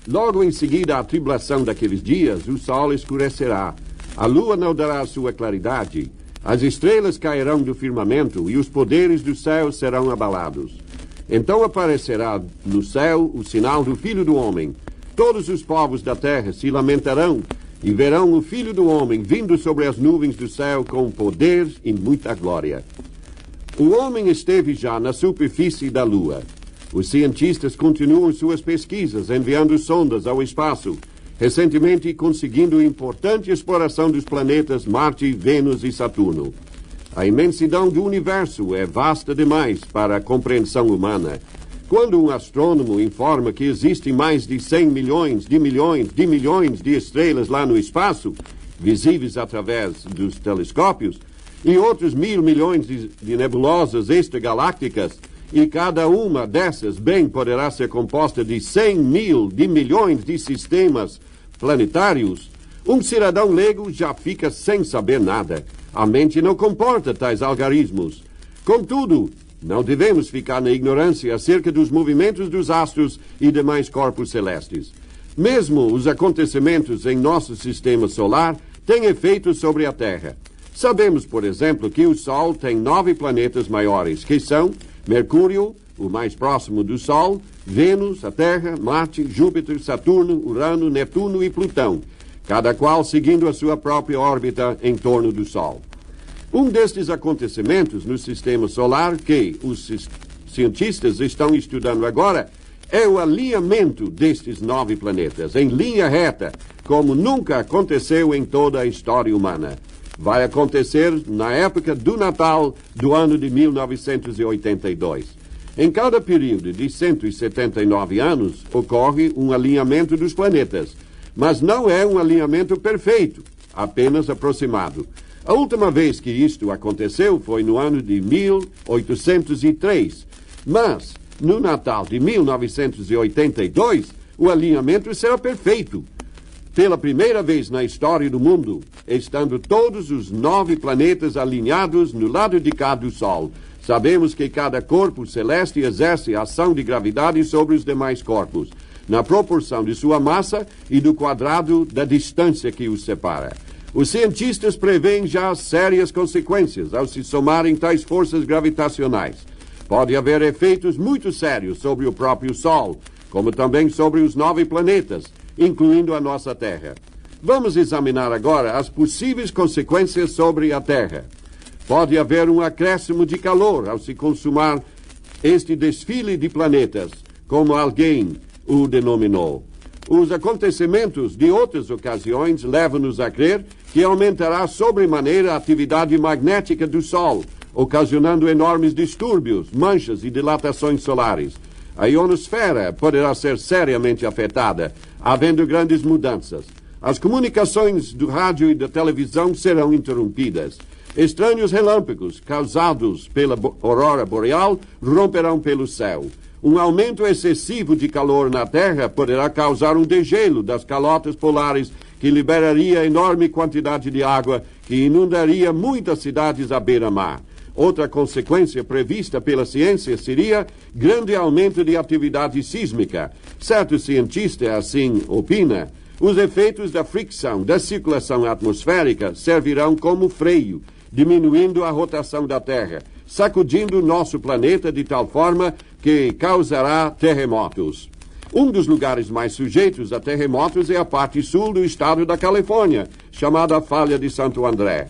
Logo em seguida à tribulação daqueles dias, o sol escurecerá, a lua não dará sua claridade, as estrelas cairão do firmamento e os poderes do céu serão abalados. Então aparecerá no céu o sinal do Filho do Homem. Todos os povos da terra se lamentarão e verão o Filho do Homem vindo sobre as nuvens do céu com poder e muita glória. O homem esteve já na superfície da lua. Os cientistas continuam suas pesquisas, enviando sondas ao espaço, recentemente conseguindo importante exploração dos planetas Marte, Vênus e Saturno. A imensidão do universo é vasta demais para a compreensão humana. Quando um astrônomo informa que existem mais de 100 milhões de estrelas lá no espaço, visíveis através dos telescópios, e outros 1.000 milhões de nebulosas extragalácticas, e cada uma dessas bem poderá ser composta de 100 milhões de sistemas planetários, um cidadão leigo já fica sem saber nada. A mente não comporta tais algarismos. Contudo, não devemos ficar na ignorância acerca dos movimentos dos astros e demais corpos celestes. Mesmo os acontecimentos em nosso sistema solar têm efeitos sobre a Terra. Sabemos, por exemplo, que o Sol tem 9 planetas maiores, que são Mercúrio, o mais próximo do Sol, Vênus, a Terra, Marte, Júpiter, Saturno, Urano, Netuno e Plutão, cada qual seguindo a sua própria órbita em torno do Sol. Um destes acontecimentos no sistema solar que os cientistas estão estudando agora é o alinhamento destes 9 planetas em linha reta, como nunca aconteceu em toda a história humana. Vai acontecer na época do Natal do ano de 1982. Em cada período de 179 anos, ocorre um alinhamento dos planetas, mas não é um alinhamento perfeito, apenas aproximado. A última vez que isto aconteceu foi no ano de 1803, mas no Natal de 1982, o alinhamento será perfeito. Pela primeira vez na história do mundo, estando todos os 9 planetas alinhados no lado de cá do Sol, sabemos que cada corpo celeste exerce ação de gravidade sobre os demais corpos, na proporção de sua massa e do quadrado da distância que os separa. Os cientistas preveem já sérias consequências ao se somarem tais forças gravitacionais. Pode haver efeitos muito sérios sobre o próprio Sol, como também sobre os 9 planetas, incluindo a nossa Terra. Vamos examinar agora as possíveis consequências sobre a Terra. Pode haver um acréscimo de calor ao se consumar este desfile de planetas, como alguém o denominou. Os acontecimentos de outras ocasiões levam-nos a crer que aumentará sobremaneira a atividade magnética do Sol, ocasionando enormes distúrbios, manchas e dilatações solares. A ionosfera poderá ser seriamente afetada, havendo grandes mudanças. As comunicações do rádio e da televisão serão interrompidas. Estranhos relâmpagos causados pela aurora boreal romperão pelo céu. Um aumento excessivo de calor na Terra poderá causar um degelo das calotas polares que liberaria enorme quantidade de água que inundaria muitas cidades à beira-mar. Outra consequência prevista pela ciência seria grande aumento de atividade sísmica. Certo cientista assim opina. Os efeitos da fricção da circulação atmosférica servirão como freio, diminuindo a rotação da Terra, sacudindo nosso planeta de tal forma que causará terremotos. Um dos lugares mais sujeitos a terremotos é a parte sul do estado da Califórnia, chamada Falha de Santo André.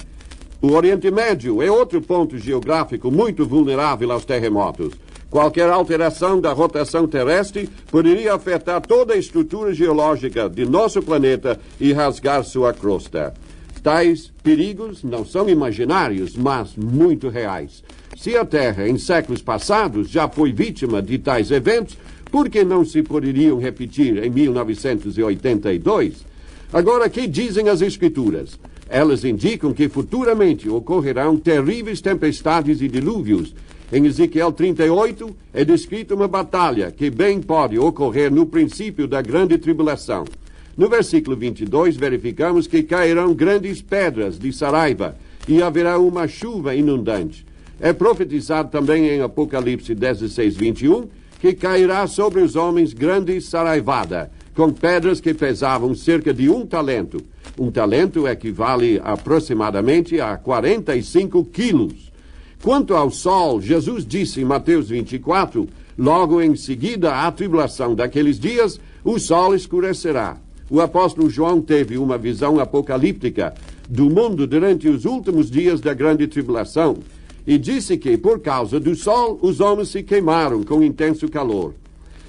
O Oriente Médio é outro ponto geográfico muito vulnerável aos terremotos. Qualquer alteração da rotação terrestre poderia afetar toda a estrutura geológica de nosso planeta e rasgar sua crosta. Tais perigos não são imaginários, mas muito reais. Se a Terra, em séculos passados, já foi vítima de tais eventos, por que não se poderiam repetir em 1982? Agora, o que dizem as Escrituras? Elas indicam que futuramente ocorrerão terríveis tempestades e dilúvios. Em Ezequiel 38 é descrita uma batalha que bem pode ocorrer no princípio da grande tribulação. No versículo 22 verificamos que cairão grandes pedras de saraiva e haverá uma chuva inundante. É profetizado também em Apocalipse 16, 21, que cairá sobre os homens grande saraivada, com pedras que pesavam cerca de 1 talento. 1 talento equivale aproximadamente a 45 quilos. Quanto ao sol, Jesus disse em Mateus 24, logo em seguida à tribulação daqueles dias, o sol escurecerá. O apóstolo João teve uma visão apocalíptica do mundo durante os últimos dias da grande tribulação e disse que, por causa do sol, os homens se queimaram com intenso calor.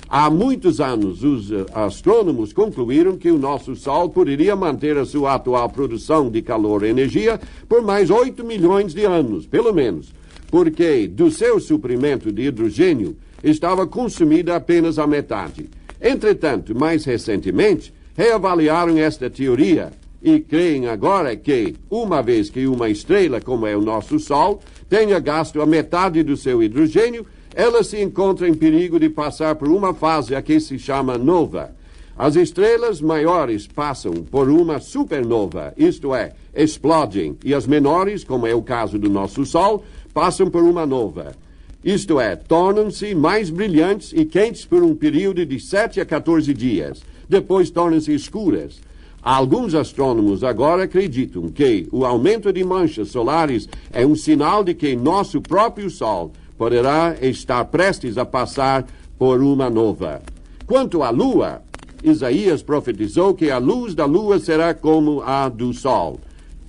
Há muitos anos, os astrônomos concluíram que o nosso Sol poderia manter a sua atual produção de calor e energia por mais 8 milhões de anos, pelo menos, porque do seu suprimento de hidrogênio estava consumida apenas a metade. Entretanto, mais recentemente, reavaliaram esta teoria e creem agora que, uma vez que uma estrela, como é o nosso Sol, tenha gasto a metade do seu hidrogênio, ela se encontra em perigo de passar por uma fase a que se chama nova. As estrelas maiores passam por uma supernova, isto é, explodem, e as menores, como é o caso do nosso Sol, passam por uma nova. Isto é, tornam-se mais brilhantes e quentes por um período de 7 a 14 dias. Depois tornam-se escuras. Alguns astrônomos agora acreditam que o aumento de manchas solares é um sinal de que nosso próprio Sol poderá estar prestes a passar por uma nova. Quanto à Lua, Isaías profetizou que a luz da Lua será como a do Sol.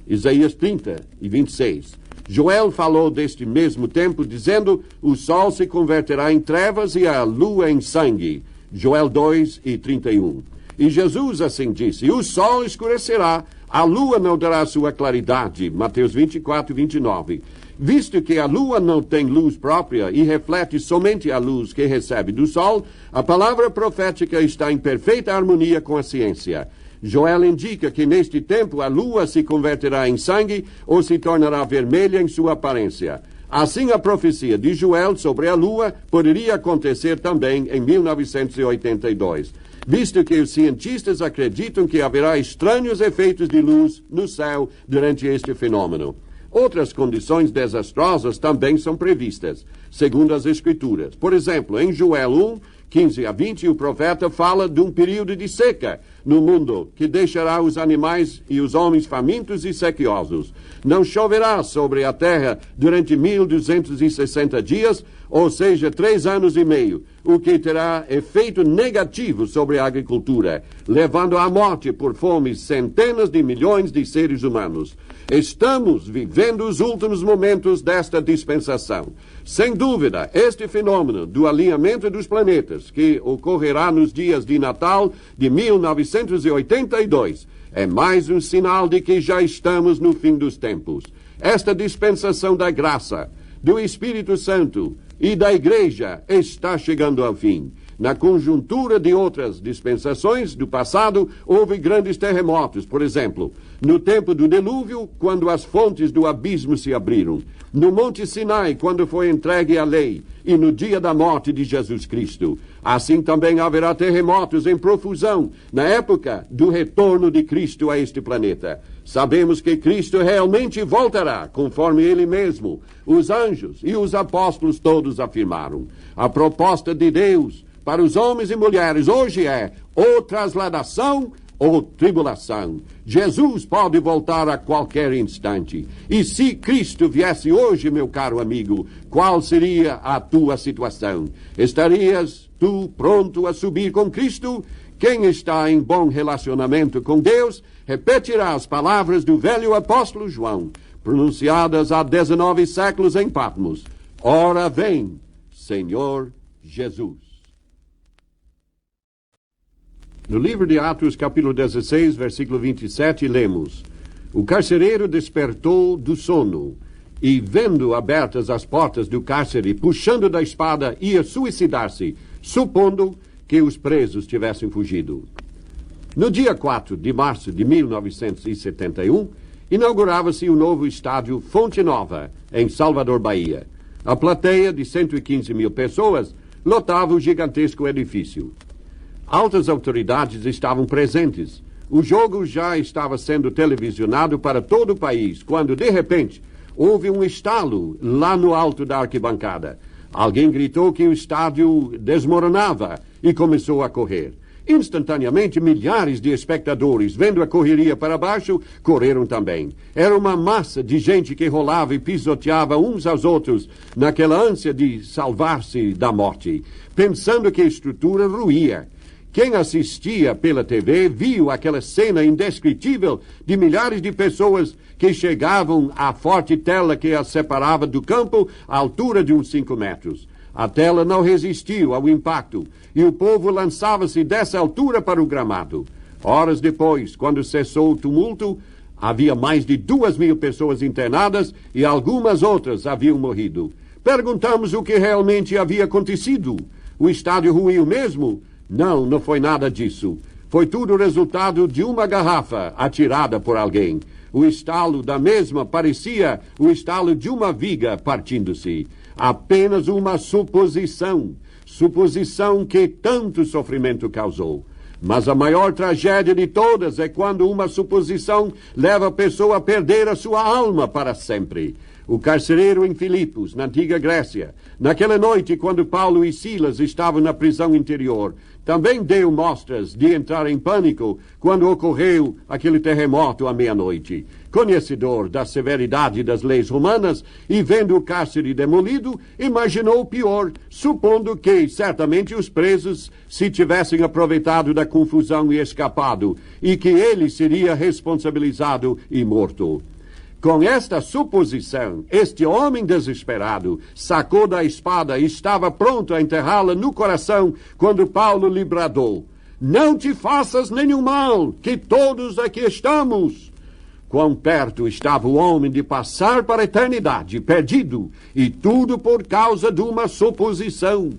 Isaías 30 e 26. Joel falou deste mesmo tempo, dizendo: o Sol se converterá em trevas e a Lua em sangue. Joel 2 e 31. E Jesus assim disse: o Sol escurecerá, a Lua não dará sua claridade. Mateus 24 e 29. Visto que a Lua não tem luz própria e reflete somente a luz que recebe do Sol, a palavra profética está em perfeita harmonia com a ciência. Joel indica que neste tempo a Lua se converterá em sangue ou se tornará vermelha em sua aparência. Assim, a profecia de Joel sobre a Lua poderia acontecer também em 1982, visto que os cientistas acreditam que haverá estranhos efeitos de luz no céu durante este fenômeno. Outras condições desastrosas também são previstas, segundo as Escrituras. Por exemplo, em Joel 1, 15 a 20, o profeta fala de um período de seca no mundo que deixará os animais e os homens famintos e sequiosos. Não choverá sobre a terra durante 1260 dias, ou seja, 3 anos e meio, o que terá efeito negativo sobre a agricultura, levando à morte por fome centenas de milhões de seres humanos. Estamos vivendo os últimos momentos desta dispensação. Sem dúvida, este fenômeno do alinhamento dos planetas, que ocorrerá nos dias de Natal de 1982, é mais um sinal de que já estamos no fim dos tempos. Esta dispensação da graça, do Espírito Santo e da Igreja está chegando ao fim. Na conjuntura de outras dispensações do passado, houve grandes terremotos, por exemplo, no tempo do dilúvio, quando as fontes do abismo se abriram, no Monte Sinai, quando foi entregue a lei, e no dia da morte de Jesus Cristo. Assim também haverá terremotos em profusão, na época do retorno de Cristo a este planeta. Sabemos que Cristo realmente voltará, conforme Ele mesmo, os anjos e os apóstolos todos afirmaram. A proposta de Deus para os homens e mulheres hoje é ou trasladação ou tribulação. Jesus pode voltar a qualquer instante. E se Cristo viesse hoje, meu caro amigo, qual seria a tua situação? Estarias tu pronto a subir com Cristo? Quem está em bom relacionamento com Deus repetirá as palavras do velho apóstolo João, pronunciadas há 19 séculos em Patmos. Ora vem, Senhor Jesus. No livro de Atos, capítulo 16, versículo 27, lemos: o carcereiro despertou do sono e, vendo abertas as portas do cárcere, puxando da espada, ia suicidar-se, supondo que os presos tivessem fugido. No dia 4 de março de 1971, inaugurava-se o novo estádio Fonte Nova, em Salvador, Bahia. A plateia, de 115 mil pessoas, lotava o gigantesco edifício. Altas autoridades estavam presentes. O jogo já estava sendo televisionado para todo o país, quando, de repente, houve um estalo lá no alto da arquibancada. Alguém gritou que o estádio desmoronava e começou a correr. Instantaneamente, milhares de espectadores, vendo a correria para baixo, correram também. Era uma massa de gente que rolava e pisoteava uns aos outros, naquela ânsia de salvar-se da morte, pensando que a estrutura ruía. Quem assistia pela TV viu aquela cena indescritível de milhares de pessoas que chegavam à forte tela que as separava do campo à altura de uns 5 metros. A tela não resistiu ao impacto e o povo lançava-se dessa altura para o gramado. Horas depois, quando cessou o tumulto, havia mais de 2.000 pessoas internadas e algumas outras haviam morrido. Perguntamos o que realmente havia acontecido. O estádio ruiu mesmo? Não, não foi nada disso. Foi tudo resultado de uma garrafa atirada por alguém. O estalo da mesma parecia o estalo de uma viga partindo-se. Apenas uma suposição que tanto sofrimento causou. Mas a maior tragédia de todas é quando uma suposição leva a pessoa a perder a sua alma para sempre. O carcereiro em Filipos, na antiga Grécia, naquela noite quando Paulo e Silas estavam na prisão interior, também deu mostras de entrar em pânico quando ocorreu aquele terremoto à meia-noite. Conhecedor da severidade das leis romanas e vendo o cárcere demolido, imaginou o pior, supondo que certamente os presos se tivessem aproveitado da confusão e escapado, e que ele seria responsabilizado e morto. Com esta suposição, este homem desesperado sacou da espada e estava pronto a enterrá-la no coração quando Paulo lhe bradou: "Não te faças nenhum mal, que todos aqui estamos." Quão perto estava o homem de passar para a eternidade, perdido, e tudo por causa de uma suposição.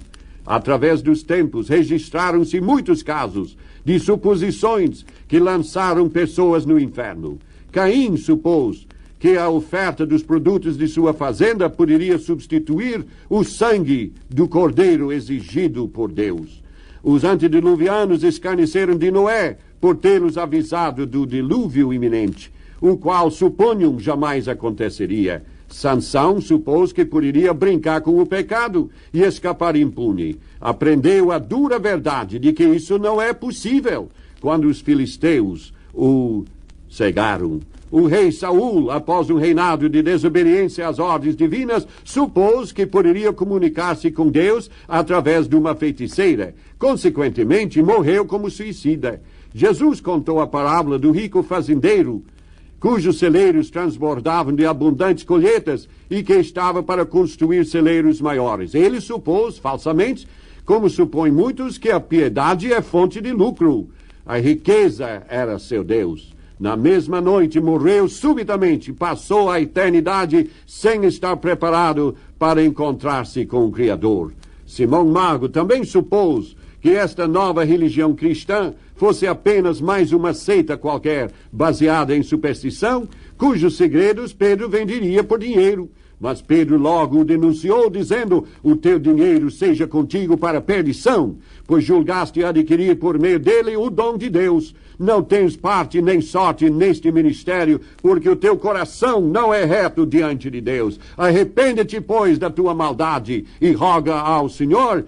Através dos tempos, registraram-se muitos casos de suposições que lançaram pessoas no inferno. Caim supôs que a oferta dos produtos de sua fazenda poderia substituir o sangue do cordeiro exigido por Deus. Os antediluvianos escarneceram de Noé por tê-los avisado do dilúvio iminente, o qual supunham jamais aconteceria. Sansão supôs que poderia brincar com o pecado e escapar impune. Aprendeu a dura verdade de que isso não é possível quando os filisteus o cegaram. O rei Saul, após um reinado de desobediência às ordens divinas, supôs que poderia comunicar-se com Deus através de uma feiticeira. Consequentemente, morreu como suicida. Jesus contou a parábola do rico fazendeiro, cujos celeiros transbordavam de abundantes colheitas e que estava para construir celeiros maiores. Ele supôs, falsamente, como supõem muitos, que a piedade é fonte de lucro. A riqueza era seu Deus. Na mesma noite morreu subitamente, passou a eternidade sem estar preparado para encontrar-se com o Criador. Simão Mago também supôs que esta nova religião cristã fosse apenas mais uma seita qualquer, baseada em superstição, cujos segredos Pedro venderia por dinheiro. Mas Pedro logo o denunciou, dizendo: "O teu dinheiro seja contigo para perdição, pois julgaste adquirir por meio dele o dom de Deus. Não tens parte nem sorte neste ministério, porque o teu coração não é reto diante de Deus. Arrepende-te, pois, da tua maldade e roga ao Senhor,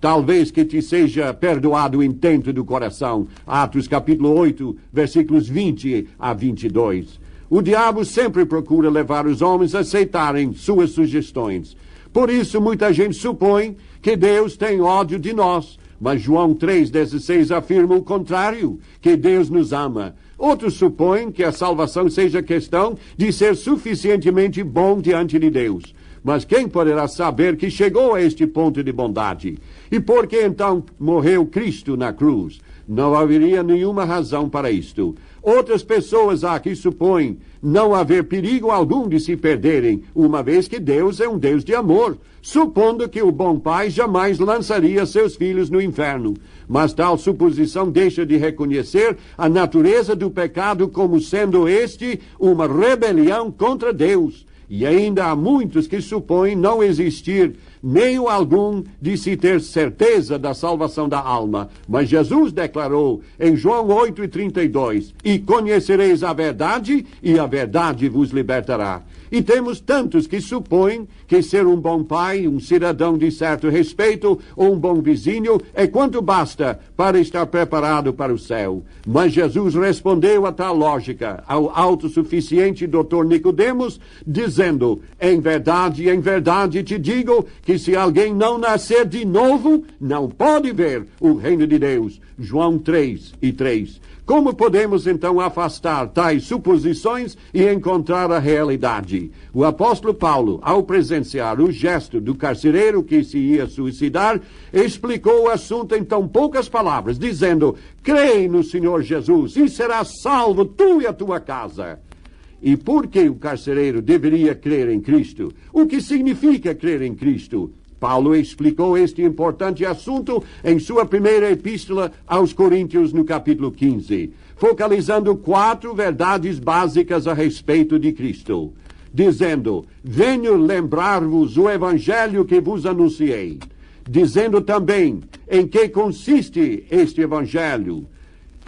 talvez que te seja perdoado o intento do coração." Atos capítulo 8, versículos 20 a 22. O diabo sempre procura levar os homens a aceitarem suas sugestões. Por isso, muita gente supõe que Deus tem ódio de nós. Mas João 3,16 afirma o contrário, que Deus nos ama. Outros supõem que a salvação seja questão de ser suficientemente bom diante de Deus. Mas quem poderá saber que chegou a este ponto de bondade? E por que então morreu Cristo na cruz? Não haveria nenhuma razão para isto. Outras pessoas há que supõem não haver perigo algum de se perderem, uma vez que Deus é um Deus de amor, supondo que o bom pai jamais lançaria seus filhos no inferno. Mas tal suposição deixa de reconhecer a natureza do pecado como sendo este uma rebelião contra Deus. E ainda há muitos que supõem não existir meio algum de se ter certeza da salvação da alma. Mas Jesus declarou em João 8,32: "E conhecereis a verdade, e a verdade vos libertará." E temos tantos que supõem que ser um bom pai, um cidadão de certo respeito ou um bom vizinho é quanto basta para estar preparado para o céu. Mas Jesus respondeu a tal lógica ao autossuficiente doutor Nicodemos, dizendo: em verdade te digo que se alguém não nascer de novo, não pode ver o reino de Deus. João 3:3. Como podemos então afastar tais suposições e encontrar a realidade? O apóstolo Paulo, ao presenciar o gesto do carcereiro que se ia suicidar, explicou o assunto em tão poucas palavras, dizendo: crê no Senhor Jesus e serás salvo tu e a tua casa. E por que o carcereiro deveria crer em Cristo? O que significa crer em Cristo? Paulo explicou este importante assunto em sua primeira epístola aos Coríntios, no capítulo 15, focalizando 4 verdades básicas a respeito de Cristo, dizendo: venho lembrar-vos o evangelho que vos anunciei, dizendo também em que consiste este evangelho.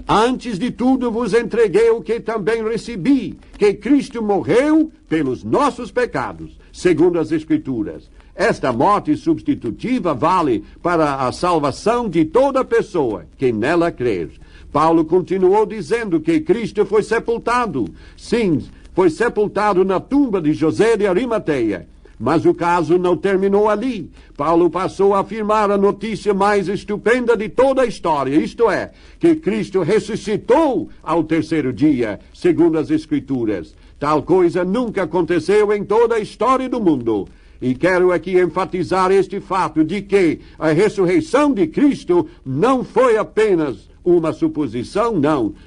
Antes de tudo vos entreguei o que também recebi, que Cristo morreu pelos nossos pecados, segundo as Escrituras. Esta morte substitutiva vale para a salvação de toda pessoa que nela crer. Paulo continuou dizendo que Cristo foi sepultado. Sim, foi sepultado na tumba de José de Arimateia. Mas o caso não terminou ali. Paulo passou a afirmar a notícia mais estupenda de toda a história, isto é, que Cristo ressuscitou ao terceiro dia, segundo as Escrituras. Tal coisa nunca aconteceu em toda a história do mundo. E quero aqui enfatizar este fato de que a ressurreição de Cristo não foi apenas uma suposição,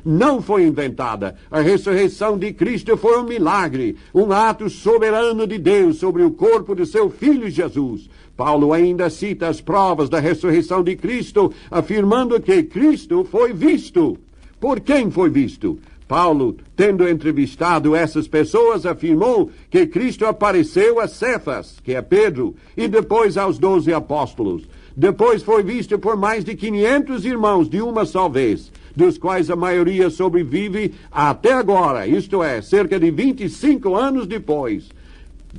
não foi inventada. A ressurreição de Cristo foi um milagre, um ato soberano de Deus sobre o corpo de seu Filho Jesus. Paulo ainda cita as provas da ressurreição de Cristo, afirmando que Cristo foi visto. Por quem foi visto? Paulo, tendo entrevistado essas pessoas, afirmou que Cristo apareceu a Cefas, que é Pedro, e depois aos 12 apóstolos. Depois foi visto por mais de 500 irmãos de uma só vez, dos quais a maioria sobrevive até agora, isto é, cerca de 25 anos depois.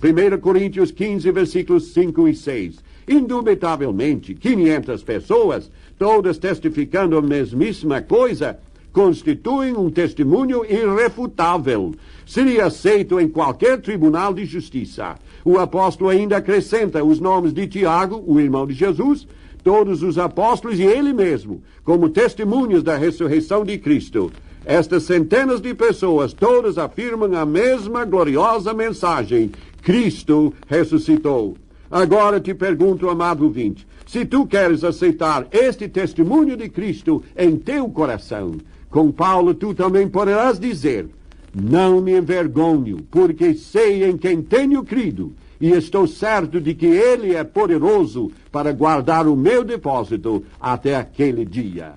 1 Coríntios 15, versículos 5 e 6. Indubitavelmente, 500 pessoas, todas testificando a mesmíssima coisa, constituem um testemunho irrefutável. Seria aceito em qualquer tribunal de justiça. O apóstolo ainda acrescenta os nomes de Tiago, o irmão de Jesus, todos os apóstolos e ele mesmo, como testemunhas da ressurreição de Cristo. Estas centenas de pessoas todas afirmam a mesma gloriosa mensagem: Cristo ressuscitou. Agora te pergunto, amado ouvinte, se tu queres aceitar este testemunho de Cristo em teu coração, com Paulo tu também poderás dizer: não me envergonho, porque sei em quem tenho crido, e estou certo de que ele é poderoso para guardar o meu depósito até aquele dia.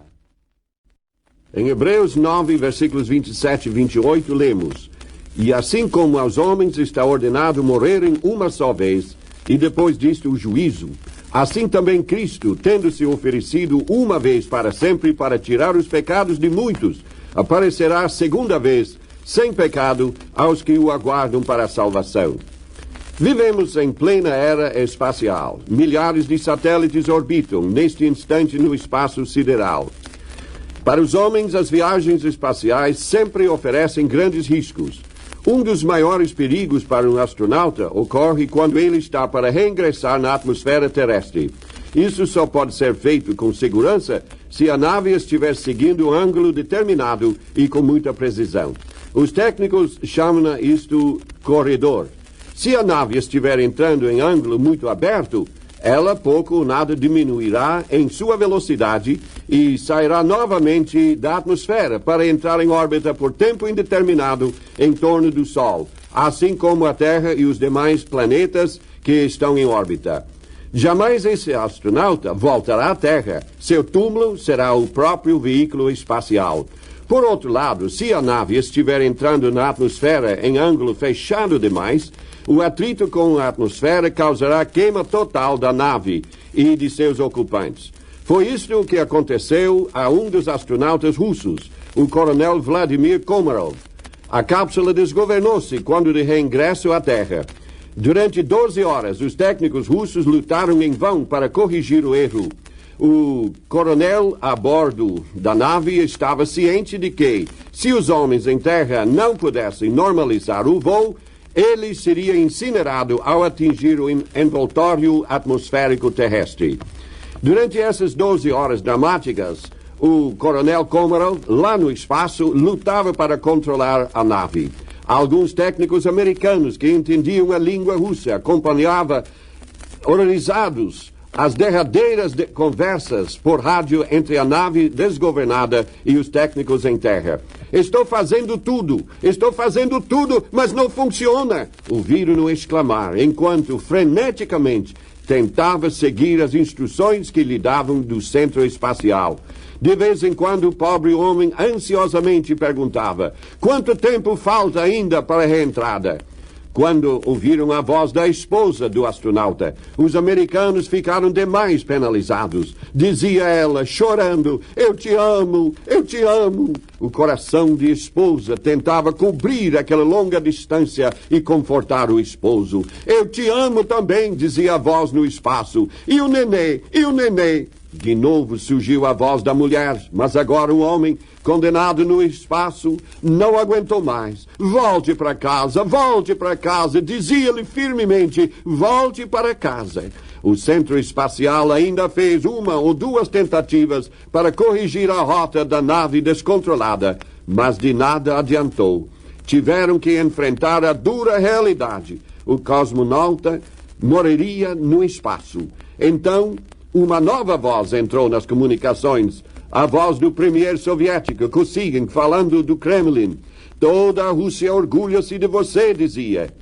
Em Hebreus 9, versículos 27 e 28, lemos: e assim como aos homens está ordenado morrerem uma só vez, e depois disto o juízo, assim também Cristo, tendo se oferecido uma vez para sempre para tirar os pecados de muitos, aparecerá segunda vez, sem pecado, aos que o aguardam para a salvação. Vivemos em plena era espacial. Milhares de satélites orbitam neste instante no espaço sideral. Para os homens, as viagens espaciais sempre oferecem grandes riscos. Um dos maiores perigos para um astronauta ocorre quando ele está para reingressar na atmosfera terrestre. Isso só pode ser feito com segurança se a nave estiver seguindo um ângulo determinado e com muita precisão. Os técnicos chamam isto corredor. Se a nave estiver entrando em ângulo muito aberto, ela pouco ou nada diminuirá em sua velocidade e sairá novamente da atmosfera para entrar em órbita por tempo indeterminado em torno do Sol, assim como a Terra e os demais planetas que estão em órbita. Jamais esse astronauta voltará à Terra. Seu túmulo será o próprio veículo espacial. Por outro lado, se a nave estiver entrando na atmosfera em ângulo fechado demais, o atrito com a atmosfera causará queima total da nave e de seus ocupantes. Foi isto o que aconteceu a um dos astronautas russos, o coronel Vladimir Komarov. A cápsula desgovernou-se quando de reingresso à Terra. Durante 12 horas, os técnicos russos lutaram em vão para corrigir o erro. O coronel a bordo da nave estava ciente de que, se os homens em terra não pudessem normalizar o voo, ele seria incinerado ao atingir o envoltório atmosférico terrestre. Durante essas 12 horas dramáticas, o coronel Komarov, lá no espaço, lutava para controlar a nave. Alguns técnicos americanos que entendiam a língua russa acompanhavam, horrorizados, as derradeiras conversas por rádio entre a nave desgovernada e os técnicos em terra. Estou fazendo tudo, mas não funciona! Ouviram-no exclamar, enquanto freneticamente tentava seguir as instruções que lhe davam do centro espacial. De vez em quando o pobre homem ansiosamente perguntava: quanto tempo falta ainda para a reentrada? Quando ouviram a voz da esposa do astronauta, os americanos ficaram demais penalizados. Dizia ela, chorando: eu te amo, eu te amo. O coração de esposa tentava cobrir aquela longa distância e confortar o esposo. Eu te amo também, dizia a voz no espaço. E o nenê, e o nenê. De novo surgiu a voz da mulher, mas agora o homem, condenado no espaço, não aguentou mais. Volte para casa, dizia-lhe firmemente, volte para casa. O centro espacial ainda fez uma ou duas tentativas para corrigir a rota da nave descontrolada, mas de nada adiantou. Tiveram que enfrentar a dura realidade. O cosmonauta morreria no espaço. Então, uma nova voz entrou nas comunicações, a voz do premier soviético, Kosygin, falando do Kremlin. Toda a Rússia orgulha-se de você, dizia.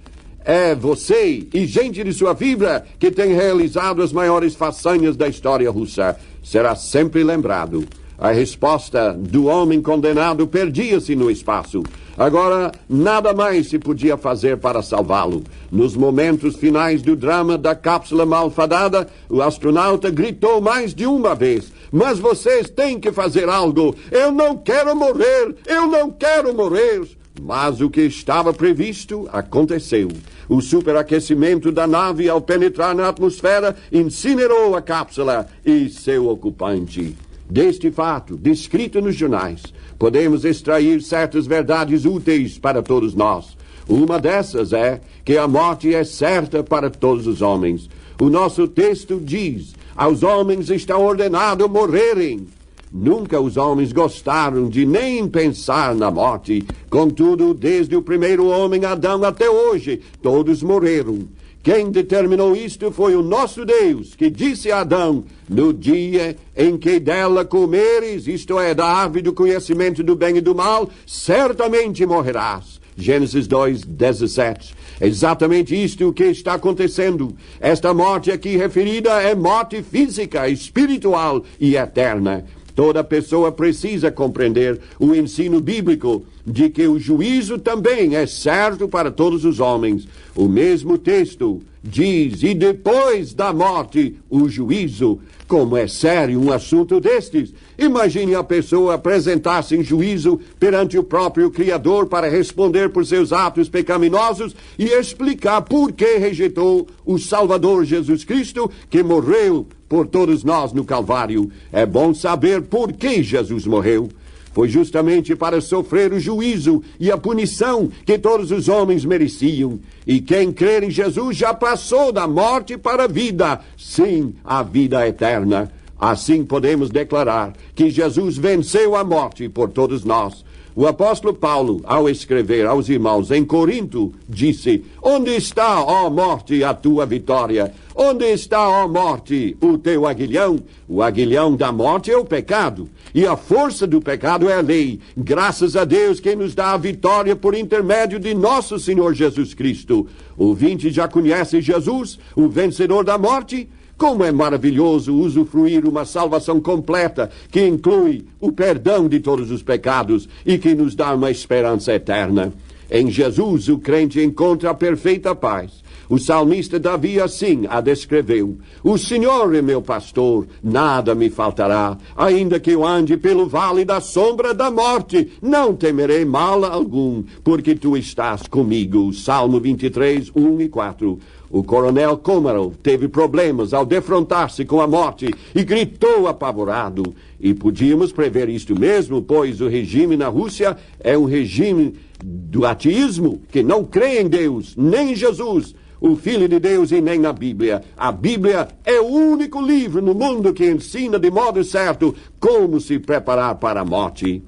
É você e gente de sua fibra que tem realizado as maiores façanhas da história russa. Será sempre lembrado. A resposta do homem condenado perdia-se no espaço. Agora, nada mais se podia fazer para salvá-lo. Nos momentos finais do drama da cápsula malfadada, o astronauta gritou mais de uma vez: mas vocês têm que fazer algo! Eu não quero morrer! Eu não quero morrer! Mas o que estava previsto aconteceu. O superaquecimento da nave, ao penetrar na atmosfera, incinerou a cápsula e seu ocupante. Deste fato, descrito nos jornais, podemos extrair certas verdades úteis para todos nós. Uma dessas é que a morte é certa para todos os homens. O nosso texto diz: aos homens está ordenado morrerem. Nunca os homens gostaram de nem pensar na morte. Contudo, desde o primeiro homem, Adão, até hoje, todos morreram. Quem determinou isto foi o nosso Deus, que disse a Adão: no dia em que dela comeres, isto é, da árvore do conhecimento do bem e do mal, certamente morrerás. Gênesis 2:17. Exatamente isto o que está acontecendo. Esta morte aqui referida é morte física, espiritual e eterna. Toda pessoa precisa compreender o ensino bíblico de que o juízo também é certo para todos os homens. O mesmo texto diz: e depois da morte, o juízo. Como é sério um assunto destes? Imagine a pessoa apresentar-se em juízo perante o próprio Criador para responder por seus atos pecaminosos e explicar por que rejeitou o Salvador Jesus Cristo, que morreu por todos nós no Calvário. É bom saber por que Jesus morreu. Foi justamente para sofrer o juízo e a punição que todos os homens mereciam. E quem crer em Jesus já passou da morte para a vida, sim, a vida eterna. Assim podemos declarar que Jesus venceu a morte por todos nós. O apóstolo Paulo, ao escrever aos irmãos em Corinto, disse: onde está, ó morte, a tua vitória? Onde está, ó morte, o teu aguilhão? O aguilhão da morte é o pecado, e a força do pecado é a lei. Graças a Deus que nos dá a vitória por intermédio de nosso Senhor Jesus Cristo. O ouvinte já conhece Jesus, o vencedor da morte? Como é maravilhoso usufruir uma salvação completa que inclui o perdão de todos os pecados e que nos dá uma esperança eterna. Em Jesus, o crente encontra a perfeita paz. O salmista Davi assim a descreveu: O Senhor é meu pastor, nada me faltará. Ainda que eu ande pelo vale da sombra da morte, não temerei mal algum, porque tu estás comigo. Salmo 23, 1 e 4. O coronel Komarov teve problemas ao defrontar-se com a morte e gritou apavorado. E podíamos prever isto mesmo, pois o regime na Rússia é um regime do ateísmo, que não crê em Deus, nem em Jesus, o Filho de Deus, e nem na Bíblia. A Bíblia é o único livro no mundo que ensina de modo certo como se preparar para a morte.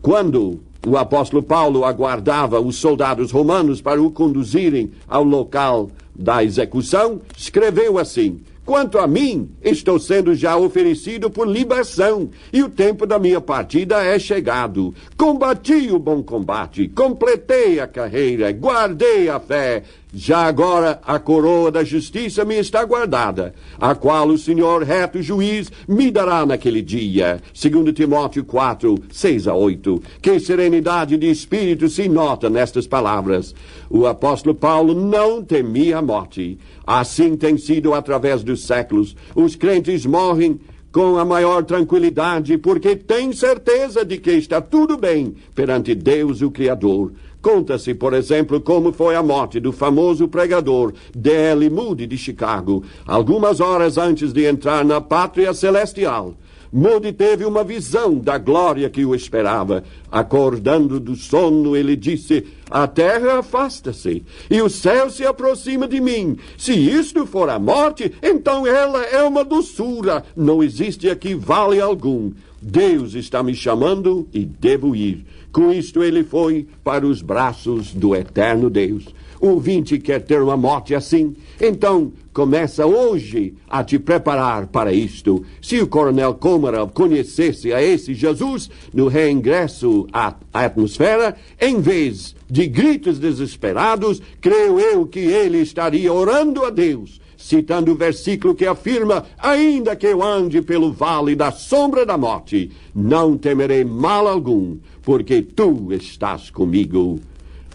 Quando o apóstolo Paulo aguardava os soldados romanos para o conduzirem ao local da execução, escreveu assim: Quanto a mim, estou sendo já oferecido por libação, e o tempo da minha partida é chegado. Combati o bom combate, completei a carreira, guardei a fé. Já agora a coroa da justiça me está guardada, a qual o Senhor reto juiz me dará naquele dia. 2 Timóteo 4, 6 a 8. Que serenidade de espírito se nota nestas palavras. O apóstolo Paulo não temia a morte. Assim tem sido através dos séculos. Os crentes morrem com a maior tranquilidade, porque têm certeza de que está tudo bem perante Deus, o Criador. Conta-se, por exemplo, como foi a morte do famoso pregador D.L. Moody de Chicago, algumas horas antes de entrar na pátria celestial. Moody teve uma visão da glória que o esperava. Acordando do sono, ele disse: A terra afasta-se e o céu se aproxima de mim. Se isto for a morte, então ela é uma doçura. Não existe aqui vale algum. Deus está me chamando e devo ir. Com isto ele foi para os braços do eterno Deus. O ouvinte quer ter uma morte assim? Então, começa hoje a te preparar para isto. Se o coronel Komarov conhecesse a esse Jesus no reingresso à atmosfera, em vez de gritos desesperados, creio eu que ele estaria orando a Deus, citando o versículo que afirma: Ainda que eu ande pelo vale da sombra da morte, não temerei mal algum, porque tu estás comigo.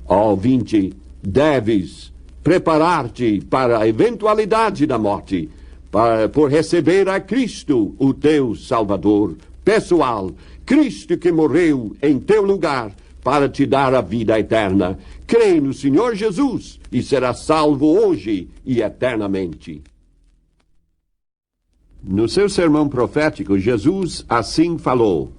Ó ouvinte, deves preparar-te para a eventualidade da morte, por receber a Cristo, o teu Salvador pessoal. Cristo que morreu em teu lugar para te dar a vida eterna. Crê no Senhor Jesus e será salvo hoje e eternamente. No seu sermão profético, Jesus assim falou: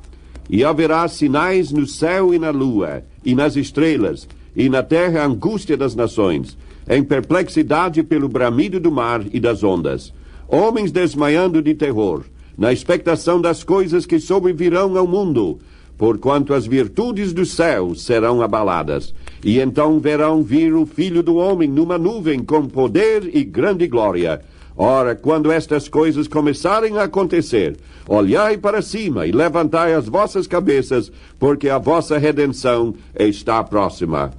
E haverá sinais no céu e na lua, e nas estrelas, e na terra a angústia das nações, em perplexidade pelo bramido do mar e das ondas. Homens desmaiando de terror, na expectação das coisas que sobrevirão ao mundo, porquanto as virtudes do céu serão abaladas. E então verão vir o Filho do Homem numa nuvem com poder e grande glória. Ora, quando estas coisas começarem a acontecer, olhai para cima e levantai as vossas cabeças, porque a vossa redenção está próxima.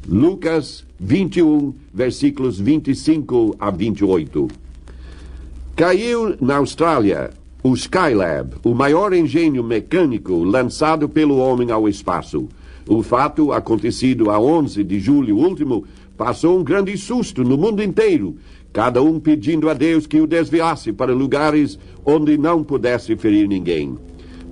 Lucas 21, versículos 25 a 28. Caiu na Austrália o Skylab, o maior engenho mecânico lançado pelo homem ao espaço. O fato, acontecido a 11 de julho último, passou um grande susto no mundo inteiro, cada um pedindo a Deus que o desviasse para lugares onde não pudesse ferir ninguém.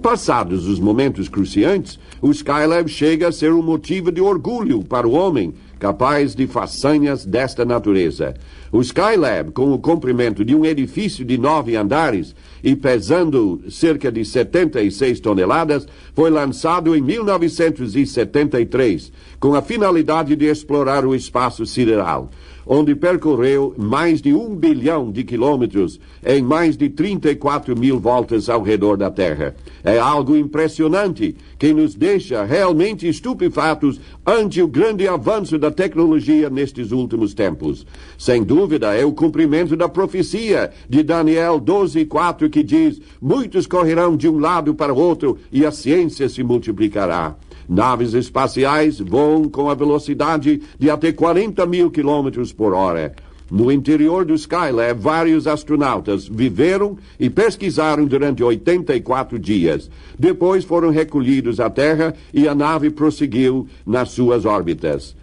Passados os momentos cruciantes, o Skylab chega a ser um motivo de orgulho para o homem, capaz de façanhas desta natureza. O Skylab, com o comprimento de um edifício de 9 andares e pesando cerca de 76 toneladas, foi lançado em 1973, com a finalidade de explorar o espaço sideral, onde percorreu mais de 1 bilhão de quilômetros em mais de 34 mil voltas ao redor da Terra. É algo impressionante que nos deixa realmente estupefatos ante o grande avanço da tecnologia nestes últimos tempos. Sem dúvida, é o cumprimento da profecia de Daniel 12:4 que diz: muitos correrão de um lado para o outro e a ciência se multiplicará. Naves espaciais voam com a velocidade de até 40 mil quilômetros por hora. No interior do Skylab, vários astronautas viveram e pesquisaram durante 84 dias. Depois foram recolhidos à Terra e a nave prosseguiu nas suas órbitas.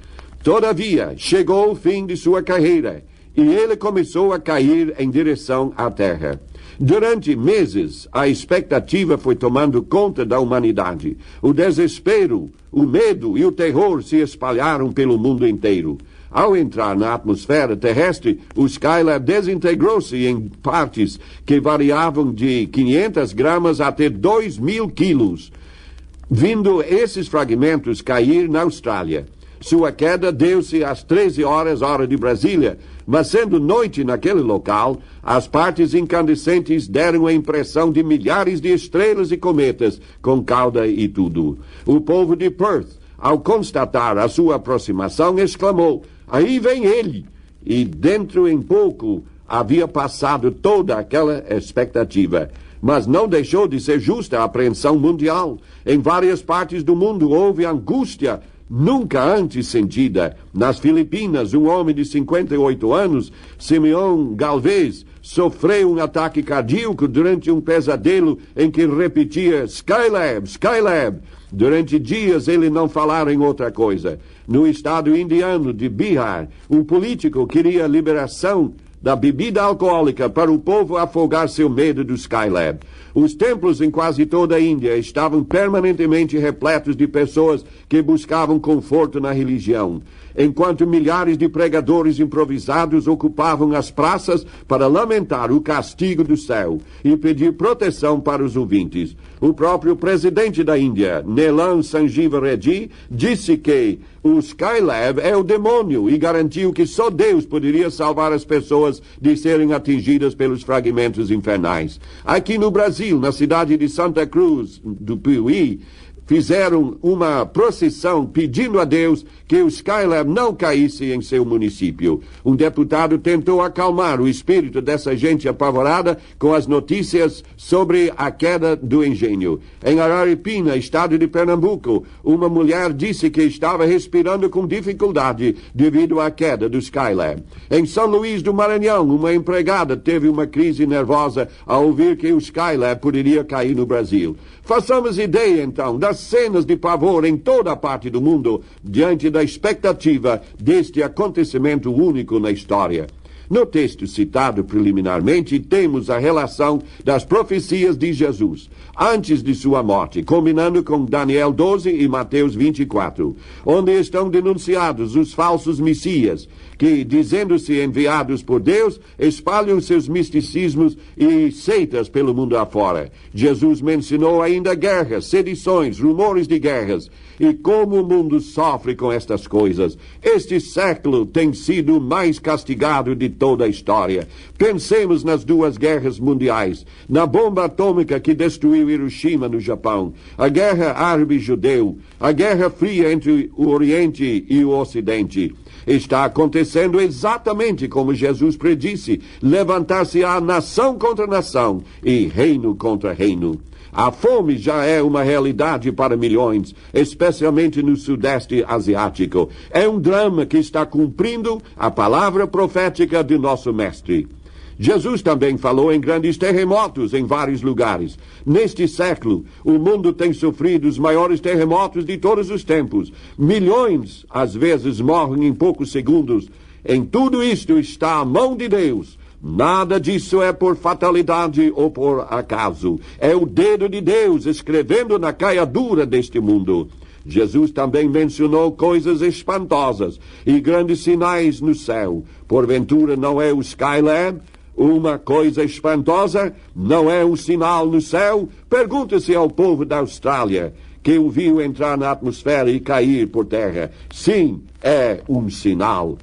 Todavia, chegou o fim de sua carreira e ele começou a cair em direção à terra. Durante meses, a expectativa foi tomando conta da humanidade. O desespero, o medo e o terror se espalharam pelo mundo inteiro. Ao entrar na atmosfera terrestre, o Skylab desintegrou-se em partes que variavam de 500 gramas até 2.000 quilos, vindo esses fragmentos cair na Austrália. Sua queda deu-se às 13 horas, hora de Brasília, mas sendo noite naquele local, as partes incandescentes deram a impressão de milhares de estrelas e cometas, com cauda e tudo. O povo de Perth, ao constatar a sua aproximação, exclamou: "Aí vem ele!" E dentro em pouco havia passado toda aquela expectativa. Mas não deixou de ser justa a apreensão mundial. Em várias partes do mundo houve angústia nunca antes sentida. Nas Filipinas, um homem de 58 anos, Simeon Galvez, sofreu um ataque cardíaco durante um pesadelo em que repetia "Skylab, Skylab". Durante dias ele não falara em outra coisa. No estado indiano de Bihar, um político queria a liberação da bebida alcoólica para o povo afogar seu medo do Skylab. Os templos em quase toda a Índia estavam permanentemente repletos de pessoas que buscavam conforto na religião, enquanto milhares de pregadores improvisados ocupavam as praças para lamentar o castigo do céu e pedir proteção para os ouvintes. O próprio presidente da Índia, Neelam Sanjeev Reddy, disse que o Skylab é o demônio e garantiu que só Deus poderia salvar as pessoas de serem atingidas pelos fragmentos infernais. Aqui no Brasil, na cidade de Santa Cruz do Piauí, fizeram uma procissão pedindo a Deus que o Skylab não caísse em seu município. Um deputado tentou acalmar o espírito dessa gente apavorada com as notícias sobre a queda do engenho. Em Araripina, estado de Pernambuco, uma mulher disse que estava respirando com dificuldade devido à queda do Skylab. Em São Luís do Maranhão, uma empregada teve uma crise nervosa ao ouvir que o Skylab poderia cair no Brasil. Façamos ideia, então, das cenas de pavor em toda a parte do mundo diante da expectativa deste acontecimento único na história. No texto citado preliminarmente, temos a relação das profecias de Jesus, antes de sua morte, combinando com Daniel 12 e Mateus 24, onde estão denunciados os falsos messias, que, dizendo-se enviados por Deus, espalham seus misticismos e seitas pelo mundo afora. Jesus mencionou ainda guerras, sedições, rumores de guerras, e como o mundo sofre com estas coisas. Este século tem sido o mais castigado de toda a história. Pensemos nas duas guerras mundiais, na bomba atômica que destruiu Hiroshima, no Japão, a guerra árabe-judeu, a guerra fria entre o Oriente e o Ocidente. Está acontecendo exatamente como Jesus predisse: levantar-se-á nação contra nação e reino contra reino. A fome já é uma realidade para milhões, especialmente no Sudeste Asiático. É um drama que está cumprindo a palavra profética de nosso Mestre. Jesus também falou em grandes terremotos em vários lugares. Neste século, o mundo tem sofrido os maiores terremotos de todos os tempos. Milhões, às vezes, morrem em poucos segundos. Em tudo isto está a mão de Deus. Nada disso é por fatalidade ou por acaso. É o dedo de Deus escrevendo na caiadura deste mundo. Jesus também mencionou coisas espantosas e grandes sinais no céu. Porventura não é o Skylab uma coisa espantosa? Não é um sinal no céu? Pergunta-se ao povo da Austrália, que o viu entrar na atmosfera e cair por terra. Sim, é um sinal.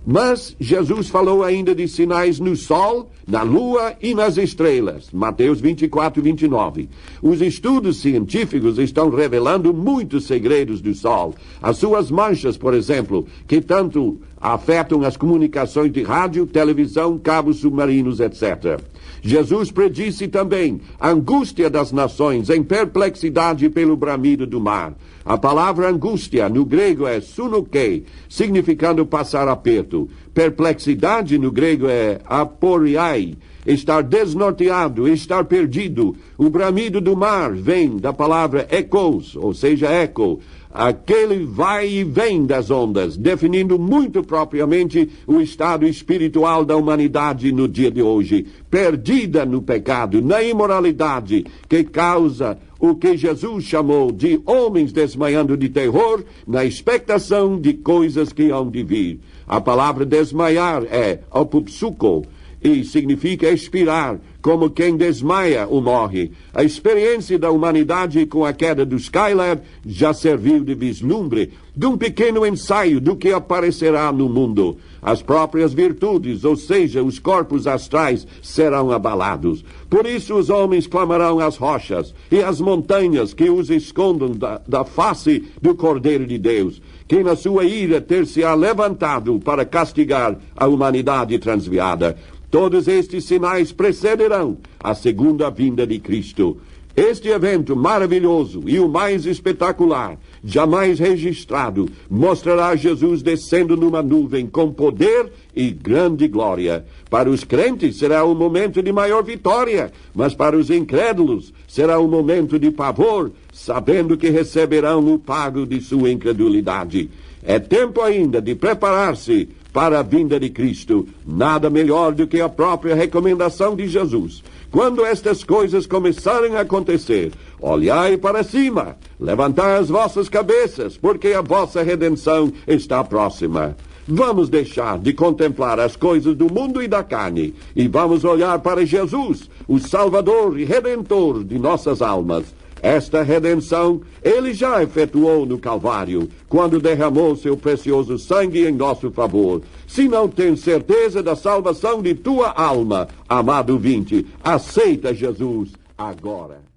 Mas Jesus falou ainda de sinais no sol, na lua e nas estrelas. Mateus 24 e 29. Os estudos científicos estão revelando muitos segredos do sol. As suas manchas, por exemplo, que tanto afetam as comunicações de rádio, televisão, cabos submarinos, etc. Jesus predisse também a angústia das nações em perplexidade pelo bramido do mar. A palavra angústia no grego é sunoke, significando passar aperto. Perplexidade no grego é aporiai, estar desnorteado, estar perdido. O bramido do mar vem da palavra ecos, ou seja, eco. Aquele vai e vem das ondas, definindo muito propriamente o estado espiritual da humanidade no dia de hoje, perdida no pecado, na imoralidade, que causa o que Jesus chamou de homens desmaiando de terror, na expectação de coisas que hão de vir. A palavra desmaiar é opupsuko, e significa expirar, como quem desmaia ou morre. A experiência da humanidade com a queda do Skylab já serviu de vislumbre, de um pequeno ensaio do que aparecerá no mundo. As próprias virtudes, ou seja, os corpos astrais, serão abalados. Por isso os homens clamarão às rochas e às montanhas que os escondam da face do Cordeiro de Deus, que na sua ira ter-se-á levantado para castigar a humanidade transviada. Todos estes sinais precederão a segunda vinda de Cristo. Este evento maravilhoso e o mais espetacular, jamais registrado, mostrará Jesus descendo numa nuvem com poder e grande glória. Para os crentes será um momento de maior vitória, mas para os incrédulos será um momento de pavor, sabendo que receberão o pago de sua incredulidade. É tempo ainda de preparar-se para a vinda de Cristo. Nada melhor do que a própria recomendação de Jesus. Quando estas coisas começarem a acontecer, olhai para cima, levantai as vossas cabeças, porque a vossa redenção está próxima. Vamos deixar de contemplar as coisas do mundo e da carne, e vamos olhar para Jesus, o Salvador e Redentor de nossas almas. Esta redenção ele já efetuou no Calvário, quando derramou seu precioso sangue em nosso favor. Se não tens certeza da salvação de tua alma, amado ouvinte, aceita Jesus agora.